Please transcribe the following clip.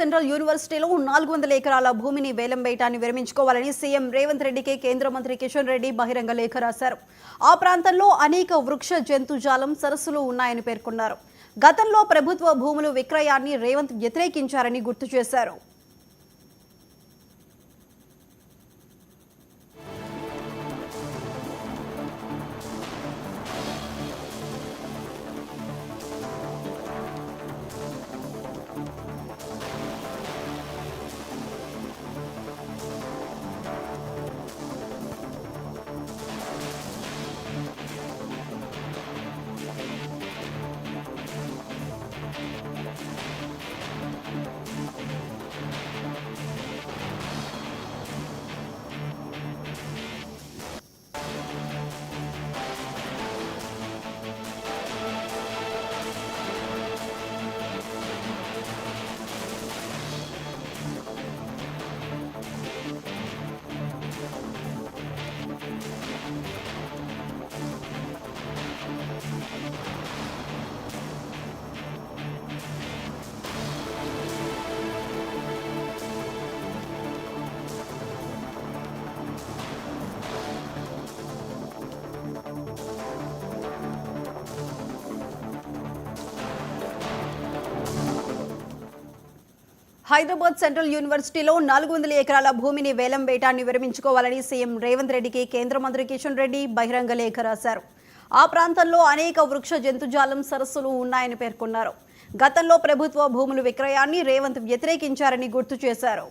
Central యూనివర్సిటీలో 400 ఎకరాల భూమిని వేలం వేయటాన్ని విరమించుకోవాలని సీఎం రేవంత్ రెడ్డికి కేంద్ర మంత్రి కిషన్ రెడ్డి బహిరంగ లేఖ రాశారు. ఆ ప్రాంతంలో అనేక వృక్ష జంతుజాలం సరస్సులు ఉన్నాయని పేర్కొన్నారు. గతంలో ప్రభుత్వ భూముల విక్రయాన్ని రేవంత్ వ్యతిరేకించారని గుర్తు చేశారు. హైదరాబాద్ సెంట్రల్ యూనివర్సిటీలో 400 ఎకరాల భూమిని వేలం వేయటాన్ని విరమించుకోవాలని సీఎం రేవంత్ రెడ్డికి కేంద్ర మంత్రి కిషన్ రెడ్డి బహిరంగ లేఖ రాశారు. ఆ ప్రాంతంలో అనేక వృక్ష జంతుజాలం సరస్సులు ఉన్నాయని పేర్కొన్నారు. గతంలో ప్రభుత్వ భూముల విక్రయాన్ని రేవంత్ వ్యతిరేకించారని గుర్తు చేశారు.